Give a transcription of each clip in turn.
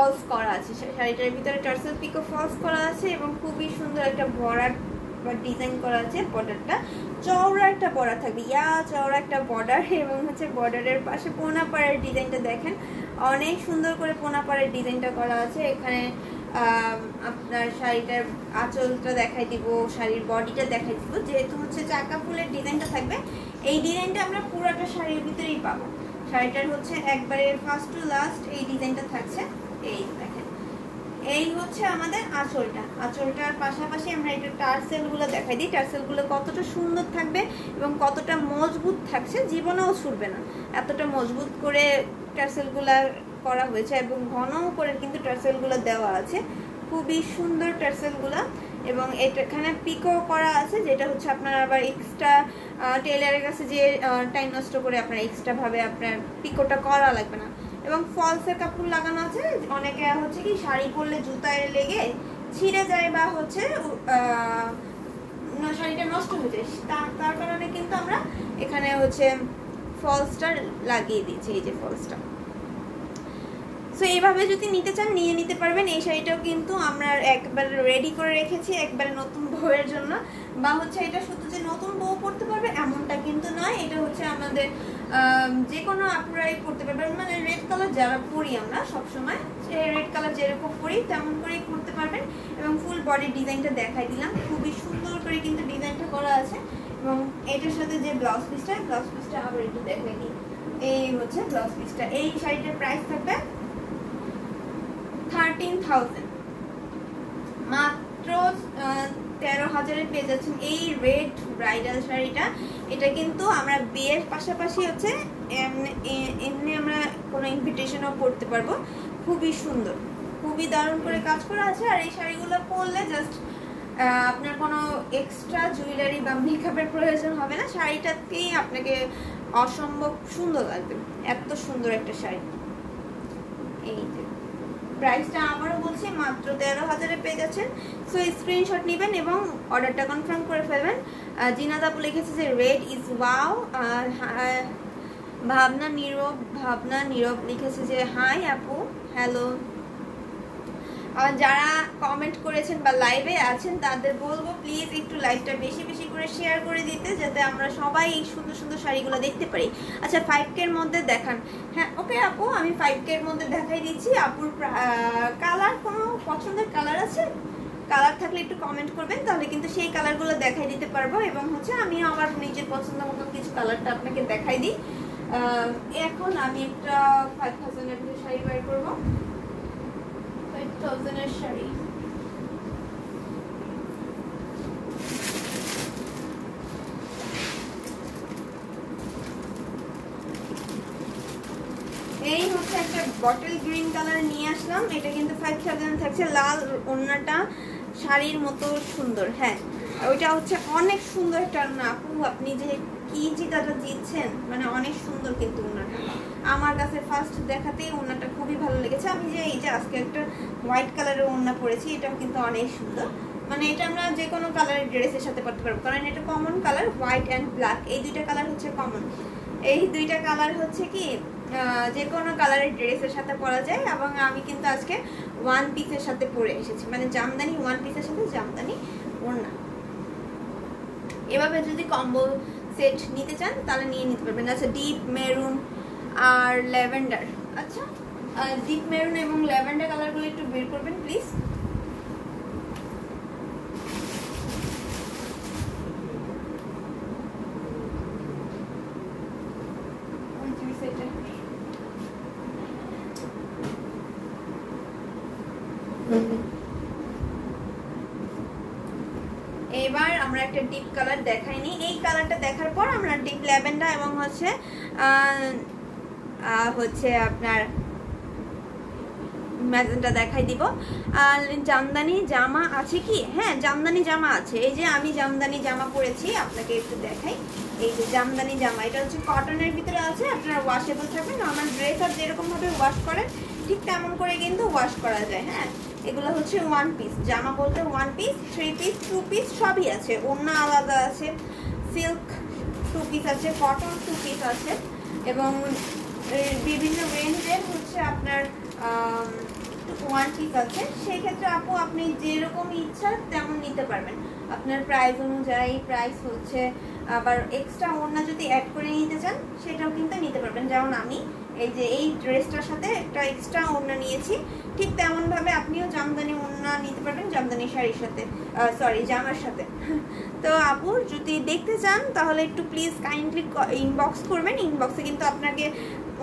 False করা আছে, শাড়িটার ভিতরে টার্সেল পিকো ফলস করা আছে এবং খুবই সুন্দর একটা বর্ডার বা ডিজাইন করা আছে। বর্ডারটা চওড়া একটা বর্ডার থাকবে, চওড়া একটা বর্ডার, এবং হচ্ছে বর্ডারের পাশে পোনা পাড়ের ডিজাইনটা দেখেন, অনেক সুন্দর করে পোনা পাড়ের ডিজাইনটা করা আছে। এখানে আপনার শাড়িটার আঁচলটা দেখাই দিব, শাড়ির বডিটা দেখাই দিব। যেহেতু হচ্ছে চাকা ফুলের ডিজাইনটা থাকবে, এই ডিজাইনটা আমরা পুরোটা শাড়ির ভিতরেই পাবো। শাড়িটার হচ্ছে একবারে ফার্স্ট টু লাস্ট এই ডিজাইনটা থাকছে। এই দেখেন, এই হচ্ছে আমাদের আঁচলটা। আঁচলটার পাশাপাশি আমরা এটা টার্সেলগুলো দেখাই দিই, টার্সেলগুলো কতটা সুন্দর থাকবে এবং কতটা মজবুত থাকছে, জীবনেও ছুটবে না, এতটা মজবুত করে টার্সেলগুলো করা হয়েছে এবং ঘন করে কিন্তু টার্সেলগুলো দেওয়া আছে, খুবই সুন্দর টার্সেলগুলো। এবং এখানে পিকো করা আছে, যেটা হচ্ছে আপনার আবার এক্সট্রা টেলারের কাছে যে টাইম নষ্ট করে আপনার এক্সট্রা ভাবে আপনার পিকোটা করা লাগবে না। এবং ফলসের কাপড় লাগানো আছে, অনেকে হচ্ছে কি শাড়ি পরলে জুতায় লেগে ছিঁড়ে যায় বা হচ্ছে শাড়িটা নষ্ট হয়ে যায়, তার কারণে কিন্তু আমরা এখানে হচ্ছে ফলসটা লাগিয়ে দিয়েছি, এই যে ফলসটা। সো এইভাবে যদি নিতে চান নিয়ে নিতে পারবেন। এই শাড়িটাও কিন্তু আমরা একবার রেডি করে রেখেছি একবারে নতুন বউয়ের জন্য, বা হচ্ছে এটা শুধু যে নতুন বউ পরতে পারবে এমনটা কিন্তু নয়, এটা হচ্ছে আমাদের যে কোনো আপনারাই পরতে পারবেন। মানে রেড কালার যারা পরি আমরা সবসময়, রেড কালার যেরকম পরি তেমন করেই পরতে পারবেন। এবং ফুল বডির ডিজাইনটা দেখাই দিলাম, খুবই সুন্দর করে কিন্তু ডিজাইনটা করা আছে। এবং এটার সাথে যে ব্লাউজ পিসটা আবার একটু দেখাই দিই, এই হচ্ছে ব্লাউজ পিসটা। এই শাড়িটার প্রাইস থাকবে 13,000, মাত্র 13,000-এ পেয়ে যাচ্ছেন এই রেড ব্রাইডাল শাড়িটা। এটা কিন্তু আমরা বিয়ের পাশাপাশি হচ্ছে এমনি আমরা কোনো ইনভিটেশনও করতে পারবো। খুবই সুন্দর, খুবই দারুণ করে কাজ করা আছে। আর এই শাড়িগুলো পরলে জাস্ট আপনার কোনো এক্সট্রা জুয়েলারি বা মেকআপের প্রয়োজন হবে না, শাড়িটাতেই আপনাকে অসম্ভব সুন্দর লাগবে, এত সুন্দর একটা শাড়ি। এই যে প্রাইসটা আবারও বলছি, মাত্র 13,000-এ পেয়ে যাচ্ছেন। সো স্ক্রিনশট নেবেন এবং অর্ডারটা কনফার্ম করে ফেলবেন। জিনাদ আপু লিখেছে যে রেড ইজ ওয়াও। ভাবনা নীরব লিখেছে যে হাই আপু, হ্যালো। যারা কমেন্ট করেছেন বা লাইভে আছেন তাদের বলবো প্লিজ একটু লাইভটা বেশি বেশি করে শেয়ার করে দিতে, যাতে আমরা সবাই এই সুন্দর সুন্দর শাড়িগুলো দেখতে পারি। আচ্ছা 5K এর মধ্যে দেখান। হ্যাঁ ওকে আপু, আমি 5K এর মধ্যে দেখাই দিচ্ছি। আপুর কালার, কোনো পছন্দের কালার আছে? কালার থাকলে একটু কমেন্ট করবেন, তাহলে কিন্তু সেই কালারগুলো দেখাই দিতে পারবো। এবং হচ্ছে আমি আমার নিজের পছন্দ মতো কিছু কালারটা আপনাকে দেখাই দিই। এখন আমি একটা 5,000 এর শাড়ি বের করবো, 5,000 এর শাড়ি। এই হচ্ছে একটা বটল গ্রিন কালার নিয়ে আসলাম, এটা কিন্তু 5,000 থাকছে। লাল ওড়নাটা শাড়ির মতো সুন্দর, হ্যাঁ ওইটা হচ্ছে অনেক সুন্দর একটা ওড়না। আপু আপনি যে কি চিতাটা দিচ্ছেন, মানে অনেক সুন্দর কিন্তু ওড়নাটা। আমার কাছে ফার্স্ট দেখাতেই ওড়নাটা খুবই ভালো লেগেছে। আমি যে এই যে আজকে একটা হোয়াইট কালারের ওড়না পরেছি, এটাও কিন্তু অনেক সুন্দর। মানে এটা আমরা যে কোনো কালারের ড্রেসের সাথে পরতে পারবো, কারণ এটা common colour, white and black, এই দুইটা কালার হচ্ছে কমন। এই দুইটা কালার হচ্ছে কি যে কোনো কালারের ড্রেসের সাথে পরা যায়। এবং আমি কিন্তু আজকে ওয়ান পিসের সাথে পরে এসেছি, মানে জামদানি ওয়ান পিসের সাথে জামদানি ওড়না। এভাবে যদি কম্বো সেট নিতে চান তাহলে নিয়ে নিতে পারবেন। আচ্ছা ডিপ মেরুন আর ল্যাভেন্ডার, আচ্ছা ডিপ মেরুন এবং ল্যাভেন্ডার কালারগুলো একটু বের করবেন প্লিজ। এবার আমরা একটা ডিপ কালার দেখাইনি, এই কালারটা দেখার পর আমরা ডিপ ল্যাভেন্ডার এবং হচ্ছে আপনার ম্যাজেন্টা দেখাই দিব। আর জামদানি জামা আছে কি? হ্যাঁ জামদানি জামা আছে। এই যে আমি জামদানি জামা পরেছি, আপনাকে একটু দেখাই। এই যে জামদানি জামা, এটা হচ্ছে কটনের ভিতরে আছে, আপনার ওয়াশেবল থাকবে। নর্মাল ড্রেস আর যেরকম ভাবে ওয়াশ করেন ঠিক তেমন করে কিন্তু ওয়াশ করা যায়। হ্যাঁ এগুলো হচ্ছে ওয়ান পিস জামা, বলতে one piece, three piece, two piece সবই আছে। ওড়না আলাদা আছে, সিল্ক টু পিস আছে, কটন টু পিস আছে এবং বিভিন্ন রেঞ্জের হচ্ছে আপনার ওয়ান পিস আছে, সেই ক্ষেত্রে আপু আপনি যেরকম ইচ্ছা তেমন নিতে পারবেন। আপনার প্রাইস অনুযায়ী প্রাইস হচ্ছে, আবার এক্সট্রা ওড়না যদি অ্যাড করে নিতে চান সেটাও কিন্তু নিতে পারবেন। যেমন আমি এই যে এই ড্রেসটার সাথে একটা এক্সট্রা ওড়না নিয়েছি, ঠিক তেমনভাবে আপনিও জামদানি ওড়না নিতে পারবেন জামদানি শাড়ির সাথে, সরি জামার সাথে। তো আপু যদি দেখতে চান তাহলে একটু প্লিজ কাইন্ডলি ইনবক্স করবেন। ইনবক্সে কিন্তু আপনাকে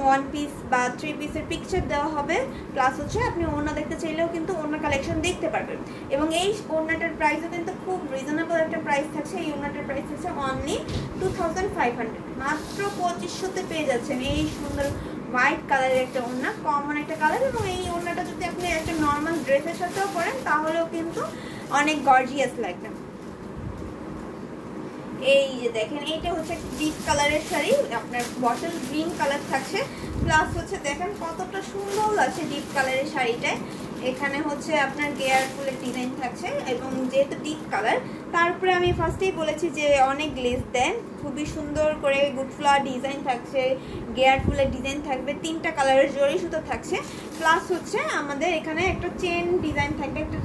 ওয়ান পিস বা 3 পিসের পিকচার দেওয়া হবে, প্লাস হচ্ছে আপনি ওড়না দেখতে চাইলেও কিন্তু ওড়না কালেকশন দেখতে পারবেন। এবং এই ওড়নাটার প্রাইসও কিন্তু খুব রিজনেবল একটা প্রাইস থাকছে। এই ওড়নাটার প্রাইস থাকছে অনলি 2500, মাত্র 2500-তে পেয়ে যাচ্ছেন এই সুন্দর হোয়াইট কালারের একটা ওড়না, কমন একটা কালার। এবং এই ওড়নাটা যদি আপনি একটা নর্মাল ড্রেসের সাথেও পরেন তাহলেও কিন্তু অনেক গর্জিয়াস লাগবে। এই যে দেখেন এইটা হচ্ছে ডিপ কালারের শাড়ি, আপনার বটল গ্রিন কালার থাকছে, প্লাস হচ্ছে দেখেন কতটা সুন্দর লাগছে ডিপ কালারের শাড়িটায়। এখানে হচ্ছে আপনার গেয়ার ফুলের ডিজাইন থাকছে, এবং যেহেতু ডিপ কালার তারপরে আমি ফার্স্টেই বলেছি যে অনেক গ্লেজ দেন, খুবই সুন্দর করে গুড ফ্লাওয়ার ডিজাইন থাকছে, গেয়ার ফুলের ডিজাইন থাকবে, 3টা কালারের জড়ি সুতো থাকছে, প্লাস হচ্ছে আমাদের এখানে একটা চেন ডিজাইন থাকবে, একটা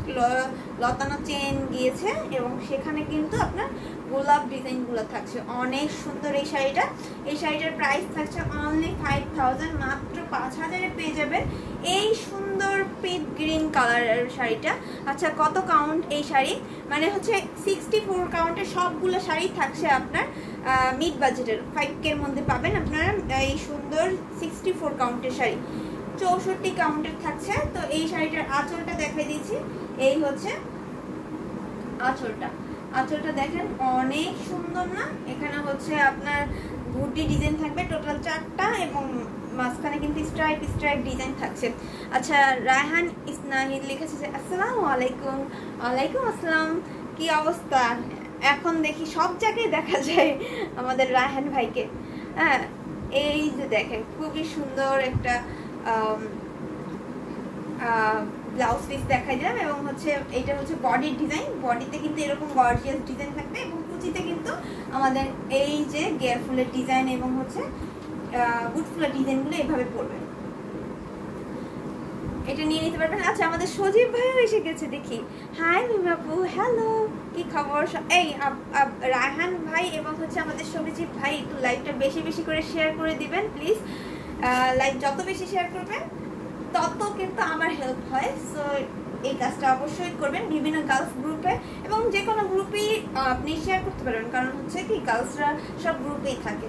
লতানো চেন গিয়েছে, এবং সেখানে কিন্তু আপনার গোলাপ ডিজাইনগুলো থাকছে। অনেক সুন্দর এই শাড়িটা। এই শাড়িটার প্রাইস থাকছে অনলি 5000, মাত্র 5000-এ পেয়ে যাবেন এই সুন্দর পিট গ্রিন কালারের শাড়িটা। আচ্ছা, কত কাউন্ট এই শাড়ি? মানে হচ্ছে 64 কাউন্টের সবগুলো শাড়ি থাকছে আপনার মিড বাজেটের 5K-র মধ্যে পাবেন আপনারা এই সুন্দর 64 কাউন্টের শাড়ি। 64 কাউন্টের থাকছে। তো এই শাড়িটার আঁচলটা দেখাই দিচ্ছি। এই হচ্ছে আঁচলটা, আঁচলটা দেখেন অনেক সুন্দর না? এখানে হচ্ছে আপনার বুটি ডিজাইন থাকবে টোটাল 4টা, এবং মাঝখানে কিন্তু স্ট্রাইপ স্ট্রাইপ ডিজাইন থাকছে। আচ্ছা, রায়হান ইসনাহিদ লিখেছে যে আসসালামু আলাইকুম। ওয়ালাইকুম আসসালাম, কি অবস্থা? এখন দেখি সব জায়গায় দেখা যায় আমাদের রায়হান ভাইকে। হ্যাঁ, এই যে দেখেন খুবই সুন্দর একটা ব্লাউজ পিস দেখাই দিলাম, এবং হচ্ছে এটা হচ্ছে বডির ডিজাইন। বডিতে কিন্তু এরকম গর্জিয়াস ডিজাইন থাকবে, এবং কুচিতে কিন্তু আমাদের এই যে গেয়ার ফুলের ডিজাইন এবং হচ্ছে গুড ফুলের ডিজাইনগুলো এভাবে পড়বে। এটা নিয়ে নিতে পারবেন। আচ্ছা, আমাদের সজীব ভাইও এসে গেছে দেখি। হাই মিমাপু, হ্যালো, কি খবর? এই রায়হান ভাই এবং হচ্ছে আমাদের সজীব ভাই একটু লাইভটা বেশি বেশি করে শেয়ার করে দিবেন প্লিজ। লাইভ যত বেশি শেয়ার করবেন তত কিন্তু আমার হেল্প হয়। সো এই কাজটা অবশ্যই করবেন বিভিন্ন গার্লস গ্রুপে, এবং যে কোনো গ্রুপেই আপনি শেয়ার করতে পারবেন, কারণ হচ্ছে কি গার্লসরা সব গ্রুপেই থাকে।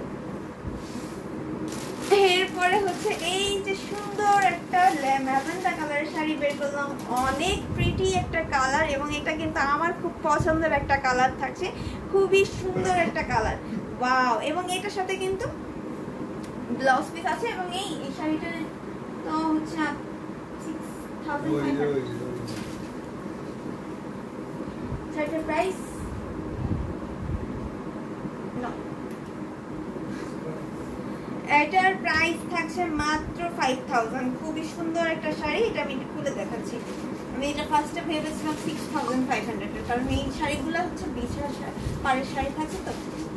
এরপরে হচ্ছে এই যে সুন্দর একটা ল্যাভেন্ডার কালারের শাড়ি বের করলাম, অনেক প্রিটি একটা কালার, এবং এটা কিন্তু আমার খুব পছন্দের একটা কালার থাকছে, খুবই সুন্দর একটা কালার, ওয়াও। এবং এটার সাথে কিন্তু ব্লাউজ পিস আছে, এবং এই শাড়িটার তো হচ্ছে 6500 শাড়িটার প্রাইস এটার প্রাইস থাকছে মাত্র 5000। খুবই সুন্দর একটা শাড়ি, এটা আমি খুলে দেখাচ্ছি। আমি এটা ফার্স্টে ভেবেছিলাম 6500, কারণ এই শাড়িগুলো হচ্ছে বিছানা পাড়ের শাড়ি থাকছে তো।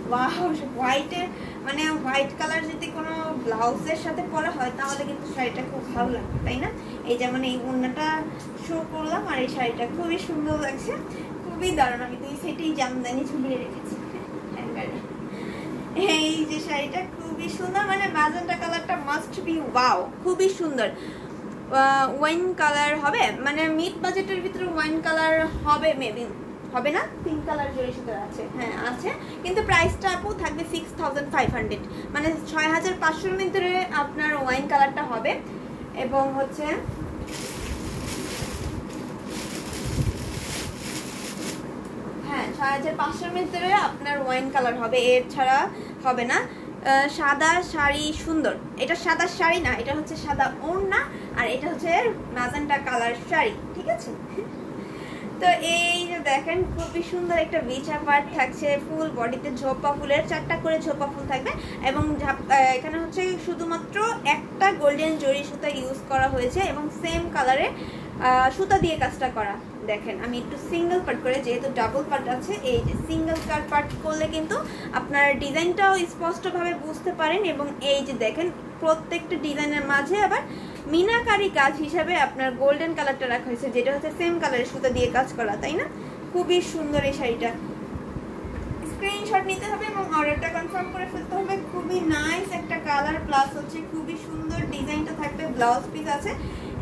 ওয়াও, হোয়াইটের মানে হোয়াইট কালার যদি কোনো ব্লাউজের সাথে পরা হয় তাহলে কিন্তু শাড়িটা খুব ভালো লাগবে, তাই না? এই যেমন এই ওড়নাটা শো করলাম, আর এই শাড়িটা খুবই সুন্দর লাগছে, খুবই দারুণ। আমি তো এই সেটাই জামদানি ঝুলিয়ে রেখেছি হ্যাঙ্গারে। এই যে শাড়িটা খুবই সুন্দর, মানে ম্যাজেন্টা কালারটা মাস্ট বি, ওয়াও, খুবই সুন্দর। ওয়াইন কালার হবে, মানে মিড বাজেটের ভিতরে ওয়াইন কালার হবে, মেবি হবে না, পিঙ্ক কালার জড়ি সুতো আছে, হ্যাঁ আছে, কিন্তু প্রাইসটা আপু থাকবে 6500, মানে 6500-এর ভিতরে আপনার ওয়াইন কালারটা হবে। এবং হচ্ছে হ্যাঁ 6500-এর ভিতরে আপনার ওয়াইন কালার হবে, এর ছাড়া হবে না। সাদা শাড়ি সুন্দর, এটা সাদা শাড়ি না, এটা হচ্ছে সাদা ওড়না, আর এটা হচ্ছে ম্যাজেন্টা কালার শাড়ি, ঠিক আছে? তো এই যে দেখেন খুবই সুন্দর একটা বিছা পার্ট থাকছে, ফুল বডিতে ঝোপা ফুলের 4টা করে ঝোপা ফুল থাকবে, এবং এখানে হচ্ছে শুধুমাত্র একটা গোল্ডেন জরি সুতা ইউজ করা হয়েছে, এবং সেম কালারে সুতা দিয়ে কাজটা করা। দেখেন আমি একটু সিঙ্গেল পার্ট করে, যেহেতু ডাবল পার্ট আছে, এই যে সিঙ্গেল পার্ট করলে কিন্তু আপনার ডিজাইনটাও স্পষ্টভাবে বুঝতে পারেন। এবং এই যে দেখেন প্রত্যেকটা ডিজাইনের মাঝে আবার মিনাকারি কাজ হিসাবে আপনার গোল্ডেন কালারটা রাখা হয়েছে, যেটা হচ্ছে সেম কালারের সুতা দিয়ে কাজ করা, তাই না? খুবই সুন্দর এই শাড়িটা। স্ক্রিনশট নিতে হবে এবং অর্ডারটা কনফার্ম করে ফেলতে হবে। খুবই নাইস একটা কালার, প্লাস হচ্ছে খুবই সুন্দর ডিজাইনটা থাকবে, ব্লাউজ পিস আছে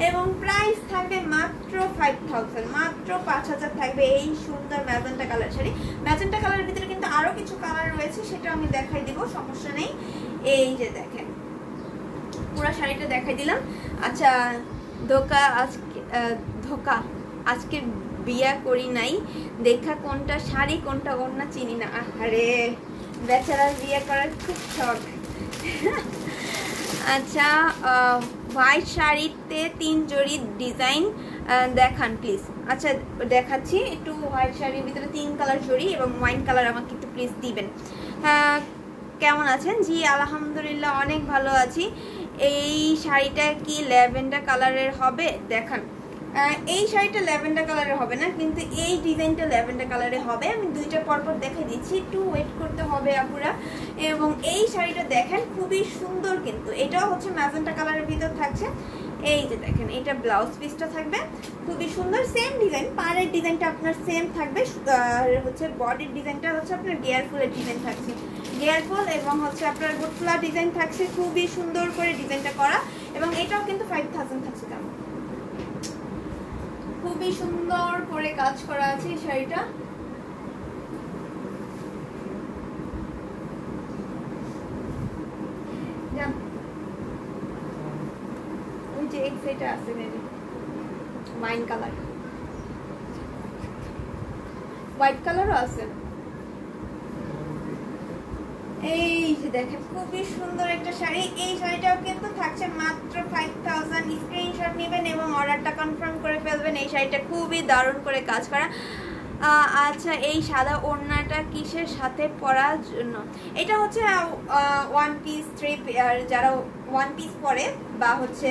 এবং প্রাইস থাকবে মাত্র 5000, মাত্র 5000 থাকবে এই সুন্দর ম্যাজেন্টা কালার শাড়ি। ম্যাজেন্টা কালারের ভিতরে কিন্তু আরো কিছু কালার রয়েছে, সেটা আমি দেখাই দিব, সমস্যা নেই। এই যে দেখেন পুরো শাড়িটা দেখাই দিলাম। আচ্ছা ধোকা আজকে বিয়া করি নাই দেখা কোনটা শাড়ি কোনটা ওড়না চিনি না। আরে বেচারা বিয়ে করার খুব শখ। আচ্ছা হোয়াইট শাড়িতে 3 জড়ি ডিজাইন দেখান প্লিজ। আচ্ছা দেখাচ্ছি, একটু হোয়াইট শাড়ির ভিতরে 3 কালার জড়ি এবং ওয়াইন কালার আমাকে একটু প্লিজ দিবেন। কেমন আছেন? জি আলহামদুলিল্লাহ অনেক ভালো আছি। এই শাড়িটা কি ল্যাভেন্ডার কালারের হবে? দেখান। এই শাড়িটা ল্যাভেন্ডার কালারের হবে না, কিন্তু এই ডিজাইনটা ল্যাভেন্ডার কালারে হবে। আমি দুইটা পরপর দেখাই দিচ্ছি, একটু ওয়েট করতে হবে আপুরা। এবং এই শাড়িটা দেখেন খুবই সুন্দর, কিন্তু এটাও হচ্ছে ম্যাজেন্টা কালারের ভিতর থাকছে। এই যে দেখেন এটা ব্লাউজ পিসটা থাকবে খুবই সুন্দর, সেম ডিজাইন, পাড়ের ডিজাইনটা আপনার সেম থাকবে, আর হচ্ছে বডির ডিজাইনটা হচ্ছে আপনার গিয়ার ফুলের ডিজাইন থাকছে, গিয়ার ফুল এবং হচ্ছে আপনার গোটফুলা ডিজাইন থাকছে, খুবই সুন্দর করে ডিজাইনটা করা। এবং এটাও কিন্তু 5000 থাকছে। কেমন খুবই সুন্দর করে কাজ করা আছে এই শাড়িটা। ওই যে এক সাইডে আছে ওয়াইন কালার, হোয়াইট কালারও আছে। এই যে দেখেন খুবই সুন্দর একটা শাড়ি। এই শাড়িটাও কিন্তু থাকছে মাত্র 5000। স্ক্রিনশট নেবেন এবং অর্ডারটা কনফার্ম করে ফেলবেন। এই শাড়িটা খুবই দারুণ করে কাজ করা। আচ্ছা এই সাদা ওড়নাটা কিসের সাথে পরার জন্য? এটা হচ্ছে ওয়ান পিস, থ্রি, যারা ওয়ান পিস পরে বা হচ্ছে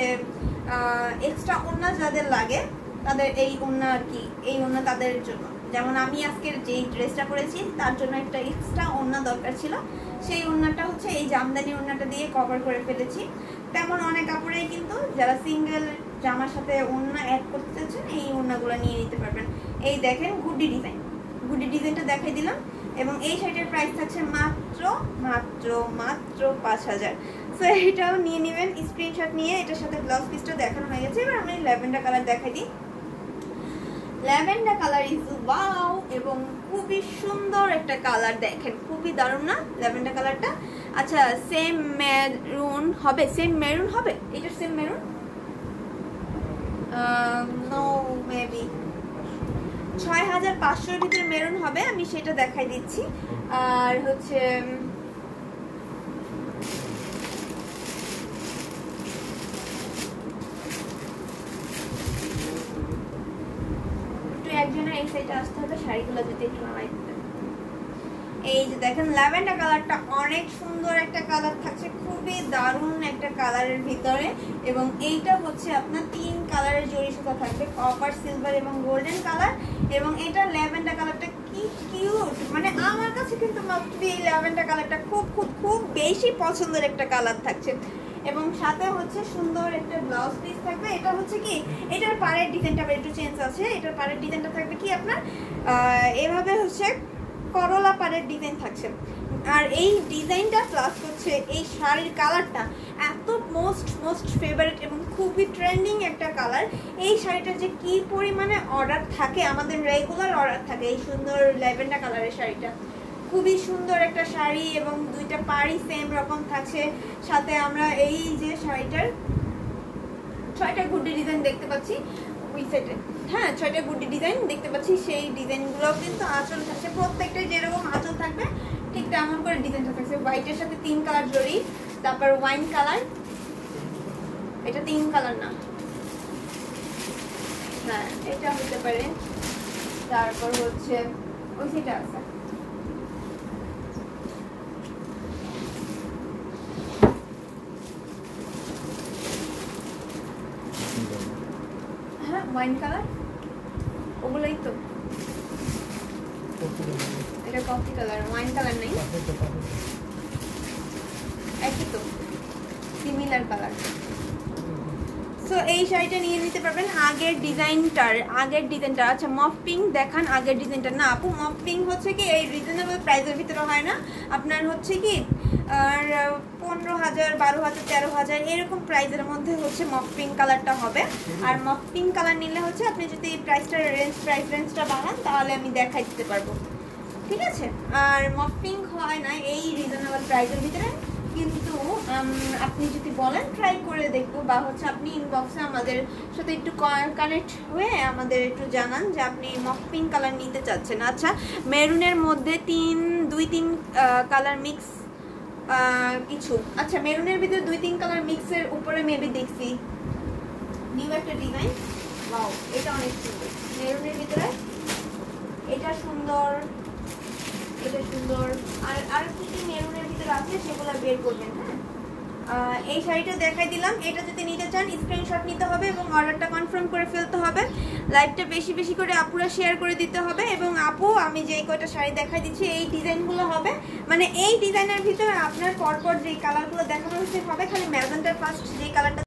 এক্সট্রা ওড়না যাদের লাগে তাদের এই ওড়না আর কি, এই ওড়না তাদের জন্য। যেমন আমি আজকের যেই ড্রেসটা পরেছি তার জন্য একটা এক্সট্রা ওড়না দরকার ছিল, সেই ওড়নাটা হচ্ছে এই জামদানি ওড়নাটা দিয়ে কভার করে ফেলেছি। তেমন অনেক কাপড়েই কিন্তু যারা সিঙ্গেল জামার সাথে ওড়না অ্যাড করতে চাচ্ছেন এই ওড়নাগুলো নিয়ে নিতে পারবেন। এই দেখেন গুডি ডিজাইন, গুডি ডিজাইনটা দেখাই দিলাম। এবং এই শাড়িটার প্রাইস থাকছে মাত্র মাত্র মাত্র 5000। সো এটাও নিয়ে নেবেন স্ক্রিনশট নিয়ে। এটার সাথে ব্লাউজ পিসটা দেখানো হয়ে গেছে। এবার আমি ল্যাভেন্ডার কালার দেখাই দিই। ল্যাভেন্ডার কালার ইজ ওয়াও, এবং খুবই সুন্দর একটা কালার, দেখেন খুবই দারুণ না ল্যাভেন্ডার কালারটা? আচ্ছা সেম মেরুন হবে? সেম মেরুন হবে? এটা সেম মেরুন? নো মেবি 6500 এর ভিতরে মেরুন হবে, আমি সেটা দেখাই দিচ্ছি। আর হচ্ছে একজনের এই সাইডে আসতে হবে, শাড়িগুলো যদি একটু নামাই দিতে। এই যে দেখেন ল্যাভেন্ডার কালারটা অনেক সুন্দর একটা কালার থাকছে, খুবই দারুণ একটা কালারের ভিতরে। এবং এইটা হচ্ছে আপনার 3 কালারের জড়ি সুতা থাকবে, কপার, সিলভার এবং গোল্ডেন কালার। এবং এটা ল্যাভেন্ডার কালারটা কি কিউট, মানে আমার কাছে কিন্তু এই ল্যাভেন্ডার কালারটা খুব খুব খুব বেশি পছন্দের একটা কালার থাকছে। এবং সাথে হচ্ছে সুন্দর একটা ব্লাউজ পিস থাকবে। এটা হচ্ছে কি, এটার পাড়ের ডিজাইনটা একটু চেঞ্জ আছে। এটার পাড়ের ডিজাইনটা থাকবে কি আপনার এভাবে হচ্ছে করলা পাড়ের ডিজাইন থাকছে। আর এই ডিজাইনটা প্লাস হচ্ছে এই শাড়ির কালারটা এত মোস্ট ফেভারিট এবং খুবই ট্রেন্ডিং একটা কালার। এই শাড়িটা যে কি পরিমাণে অর্ডার থাকে, আমাদের রেগুলার অর্ডার থাকে এই সুন্দর ল্যাভেন্ডার কালারের শাড়িটা। খুবই সুন্দর একটা শাড়ি এবং দুইটা পাড়ি সেম রকম থাকছে। সাথে আমরা এই যে শাড়িটার 6টা গুডি ডিজাইন দেখতে পাচ্ছি ওই সাইডে, হ্যাঁ 6টা গুডি ডিজাইন দেখতে পাচ্ছি। সেই ডিজাইনগুলো কিন্তু আঁচল থাকছে, প্রত্যেকটাই যেরকম আঁচল থাকবে ঠিক তেমন করে ডিজাইনটা থাকছে। হোয়াইটের সাথে 3 কালার জড়ি, তারপর ওয়াইন কালার, এটা 3 কালার না, হ্যাঁ এটা হতে পারে। তারপর হচ্ছে ওই সেটা আছে, হ্যাঁ ওয়াইন কালার, ওগুলোই তো। এটা কফি কালার, ওয়াইন কালার নেই, একই তো, সিমিলার কালার। সো এই শাড়িটা নিয়ে নিতে পারবেন। আগের ডিজাইনটা আচ্ছা মফ পিঙ্ক দেখান, আগের ডিজাইনটা না আপু, মফ পিঙ্ক হচ্ছে কি এই রিজনেবল প্রাইসের ভিতরে হয় না, আপনার হচ্ছে কি আর 15,000 12,000 13,000 এরকম প্রাইসের মধ্যে হচ্ছে মফ পিঙ্ক কালারটা হবে। আর মফ পিঙ্ক কালার নিলে হচ্ছে আপনি যদি প্রাইস রেঞ্জটা বাড়ান তাহলে আমি দেখাই দিতে পারবো, ঠিক আছে। আর মফ পিঙ্ক হয় না এই রিজনেবল প্রাইসের ভিতরে, কিন্তু আপনি যদি বলেন ট্রাই করে দেখবো, বা হচ্ছে আপনি ইনবক্সে আমাদের সাথে একটু কানেক্ট হয়ে আমাদের একটু জানান যে আপনি মফ পিঙ্ক কালার নিতে চাচ্ছেন। আচ্ছা মেরুনের মধ্যে 2-3 কালার মিক্স কিছু, আচ্ছা মেরুনের ভিতরে 2-3 কালার মিক্সের উপরে মেবি দেখছি নিউ একটা ডিজাইন। ওয়াও এটা অনেক সুন্দর, মেরুনের ভিতরে এটা সুন্দর, এটা সুন্দর। আর কি কি মেরুনের ভিতরে আছে সেগুলো বের করবেন। হ্যাঁ এই শাড়িটা দেখাই দিলাম, এটা যদি নিতে চান স্ক্রিনশট নিতে হবে এবং অর্ডারটা কনফার্ম করে ফেলতে হবে। লাইভটা বেশি বেশি করে আপুরা শেয়ার করে দিতে হবে। এবং আপু আমি যেই কয়টা শাড়ি দেখাই দিচ্ছি এই ডিজাইনগুলো হবে, মানে এই ডিজাইনের ভিতরে আপনার পরপর যেই কালারগুলো দেখানো হচ্ছে হবে, খালি ম্যাজেন্টার ফার্স্ট যেই কালারটা